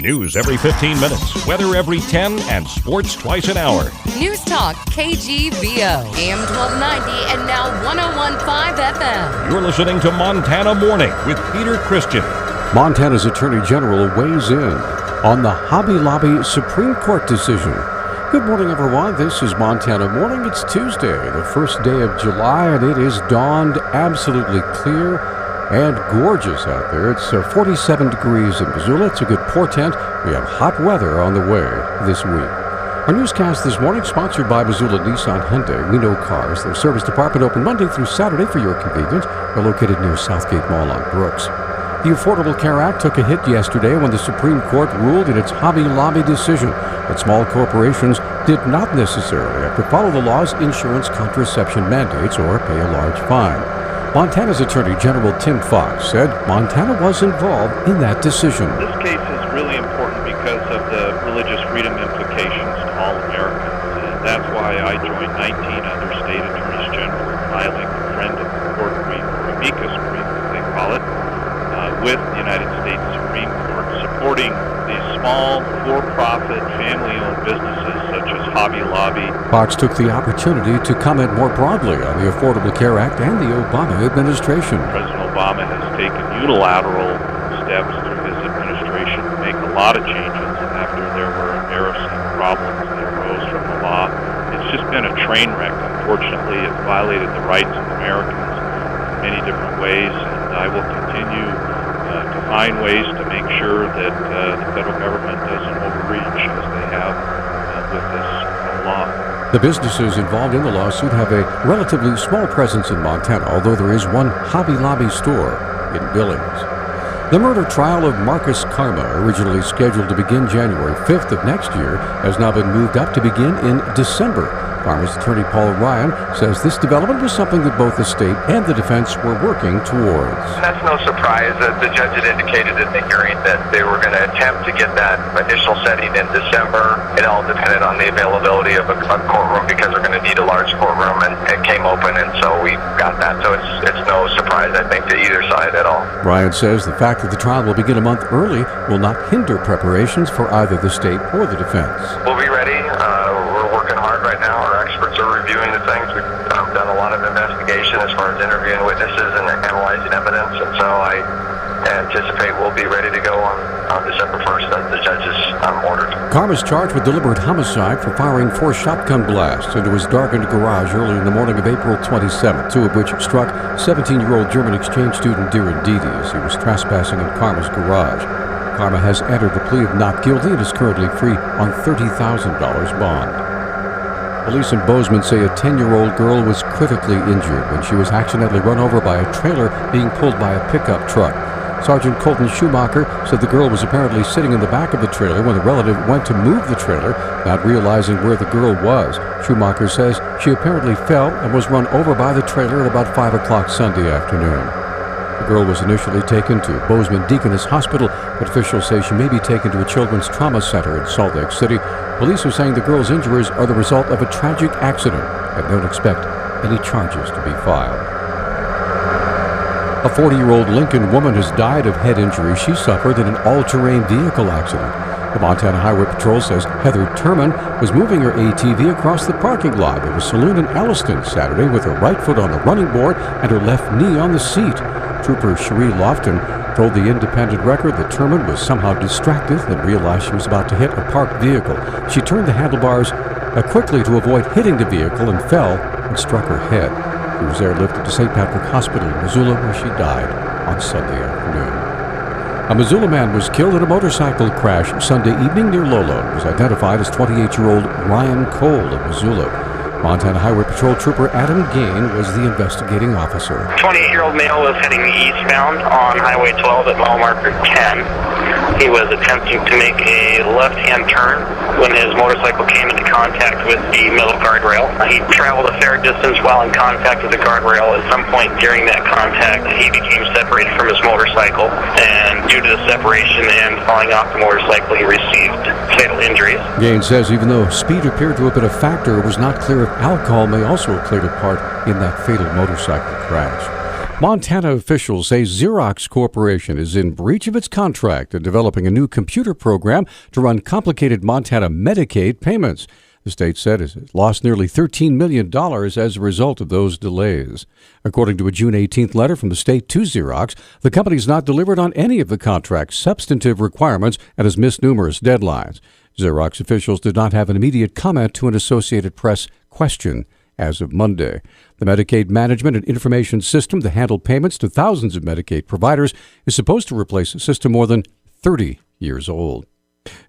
News every 15 minutes, weather every 10, and sports twice an hour. News Talk KGVO, AM 1290 and now 101.5 FM. You're listening to Montana Morning with Peter Christian. Montana's Attorney General weighs in on the Hobby Lobby Supreme Court decision. Good morning, everyone. This is Montana Morning. It's Tuesday, the first day of July, and it is dawned absolutely clear and gorgeous out there. It's 47 degrees in Missoula. It's a good portent. We have hot weather on the way this week. Our newscast this morning sponsored by Missoula Nissan Hyundai. We know cars. Their service department open Monday through Saturday for your convenience. They're located near Southgate Mall on Brooks. The Affordable Care Act took a hit yesterday when the Supreme Court ruled in its Hobby Lobby decision that small corporations did not necessarily have to follow the law's insurance contraception mandates or pay a large fine. Montana's Attorney General Tim Fox said Montana was involved in that decision. This case is really important because of the religious freedom implications to all Americans, and that's why I joined 19 other state attorneys general in filing a friend of the court brief, or amicus brief as they call it, with the United States Supreme Court, supporting these small, for-profit, family-owned businesses such as Hobby Lobby. Fox took the opportunity to comment more broadly on the Affordable Care Act and the Obama administration. President Obama has taken unilateral steps through his administration to make a lot of changes after there were embarrassing problems that arose from the law. It's just been a train wreck. Unfortunately, it violated the rights of Americans in many different ways, and I will continue to find ways to make sure that the federal government doesn't overreach as they have with this law. The businesses involved in the lawsuit have a relatively small presence in Montana, although there is one Hobby Lobby store in Billings. The murder trial of Marcus Karma, originally scheduled to begin January 5th of next year, has now been moved up to begin in December. Karma's attorney Paul Ryan says this development was something that both the state and the defense were working towards. That's no surprise. The judge had indicated in the hearing that they were going to attempt to get that initial setting in December. It all depended on the availability of a courtroom because they're going to need a large courtroom, and it came open, and so we got that. So it's no surprise, I think, to either side at all. Ryan says the fact that the trial will begin a month early will not hinder preparations for either the state or the defense. We'll be ready. We're working hard right now. Our experts are reviewing the things. We've done a lot of investigation as far as interviewing witnesses and analyzing evidence, and so I anticipate we'll be ready to go on December 1st as the judge's ordered. Karma's charged with deliberate homicide for firing 4 shotgun blasts into his darkened garage early in the morning of April 27th, 2 of which struck 17-year-old German exchange student Darren Dede as he was trespassing in Karma's garage. Karma has entered the plea of not guilty and is currently free on $30,000 bond. Police in Bozeman say a 10-year-old girl was critically injured when she was accidentally run over by a trailer being pulled by a pickup truck. Sergeant Colton Schumacher said the girl was apparently sitting in the back of the trailer when the relative went to move the trailer, not realizing where the girl was. Schumacher says she apparently fell and was run over by the trailer at about 5 o'clock Sunday afternoon. The girl was initially taken to Bozeman Deaconess Hospital, but officials say she may be taken to a children's trauma center in Salt Lake City. Police are saying the girl's injuries are the result of a tragic accident and don't expect any charges to be filed. A 40-year-old Lincoln woman has died of head injuries she suffered in an all-terrain vehicle accident. The Montana Highway Patrol says Heather Turman was moving her ATV across the parking lot of a saloon in Elliston Saturday with her right foot on the running board and her left knee on the seat. Trooper Cherie Lofton told the Independent Record that Turman was somehow distracted and realized she was about to hit a parked vehicle. She turned the handlebars quickly to avoid hitting the vehicle and fell and struck her head. She was airlifted to St. Patrick Hospital in Missoula, where she died on Sunday afternoon. A Missoula man was killed in a motorcycle crash Sunday evening near Lolo. It was identified as 28-year-old Ryan Cole of Missoula. Montana Highway Patrol Trooper Adam Gain was the investigating officer. 28-year-old male was heading eastbound on Highway 12 at mile marker 10. He was attempting to make a left-hand turn when his motorcycle came into contact with the middle guardrail. He traveled a fair distance while in contact with the guardrail. At some point during that contact, he became separated from his motorcycle, and due to the separation and falling off the motorcycle, he received fatal injuries. Gain says even though speed appeared to have been a factor, it was not clear if alcohol may also have played a part in that fatal motorcycle crash. Montana officials say Xerox Corporation is in breach of its contract in developing a new computer program to run complicated Montana Medicaid payments. The state said it has lost nearly $13 million as a result of those delays. According to a June 18th letter from the state to Xerox, the company has not delivered on any of the contract's substantive requirements and has missed numerous deadlines. Xerox officials did not have an immediate comment to an Associated Press question as of Monday. The Medicaid Management and Information System that handled payments to thousands of Medicaid providers is supposed to replace a system more than 30 years old.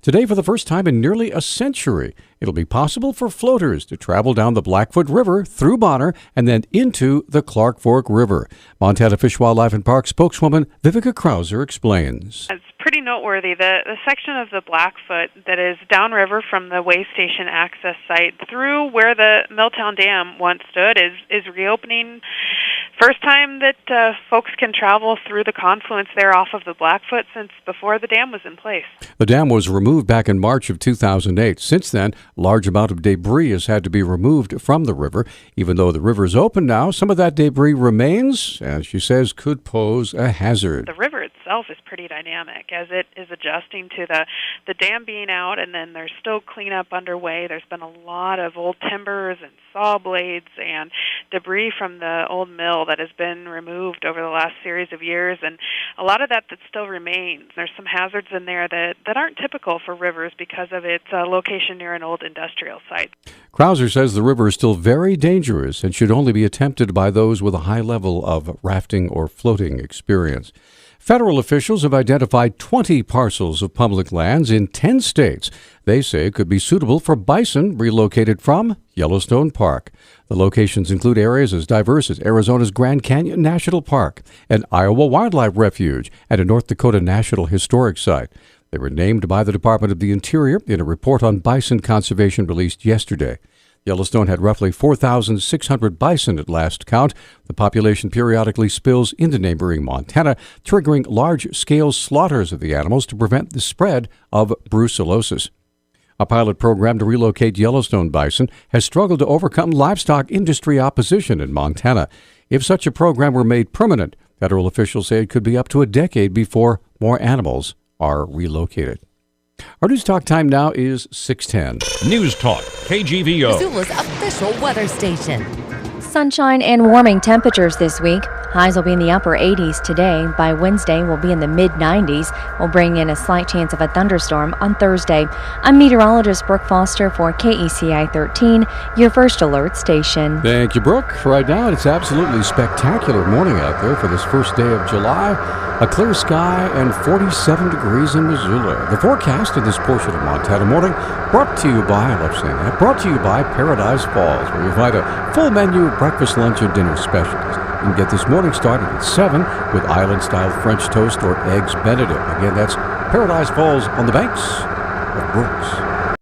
Today, for the first time in nearly a century, it'll be possible for floaters to travel down the Blackfoot River through Bonner and then into the Clark Fork River. Montana Fish, Wildlife and Park spokeswoman Vivica Krauser explains. It's pretty noteworthy. The section of the Blackfoot that is downriver from the way station access site through where the Milltown Dam once stood is reopening. First time that folks can travel through the confluence there off of the Blackfoot since before the dam was in place. The dam was removed back in March of 2008. Since then, large amount of debris has had to be removed from the river. Even though the river is open now, some of that debris remains, and she says could pose a hazard. The river itself is pretty dynamic as it is adjusting to the dam being out, and then there's still cleanup underway. There's been a lot of old timbers and saw blades and debris from the old mill that has been removed over the last series of years, and a lot of that still remains. There's some hazards in there that aren't typical for rivers because of its location near an old industrial site. Krauser says the river is still very dangerous and should only be attempted by those with a high level of rafting or floating experience. Federal officials have identified 20 parcels of public lands in 10 states they say could be suitable for bison relocated from Yellowstone Park. The locations include areas as diverse as Arizona's Grand Canyon National Park, an Iowa Wildlife Refuge, and a North Dakota National Historic Site. They were named by the Department of the Interior in a report on bison conservation released yesterday. Yellowstone had roughly 4,600 bison at last count. The population periodically spills into neighboring Montana, triggering large-scale slaughters of the animals to prevent the spread of brucellosis. A pilot program to relocate Yellowstone bison has struggled to overcome livestock industry opposition in Montana. If such a program were made permanent, federal officials say it could be up to a decade before more animals are relocated. Our News Talk time now is 6:10. News Talk, KGVO. Missoula's official weather station. Sunshine and warming temperatures this week. Highs will be in the upper 80s today. By Wednesday, we'll be in the mid-90s. We'll bring in a slight chance of a thunderstorm on Thursday. I'm meteorologist Brooke Foster for KECI 13, your first alert station. Thank you, Brooke. Right now, it's absolutely spectacular morning out there for this first day of July. A clear sky and 47 degrees in Missoula. The forecast in this portion of Montana morning brought to you by, I love saying that, brought to you by Paradise Falls, where you find a full menu of breakfast, lunch, and dinner specialties. You can get this morning started at 7 with island-style French toast or eggs Benedict. Again, that's Paradise Falls on the banks of Brooks.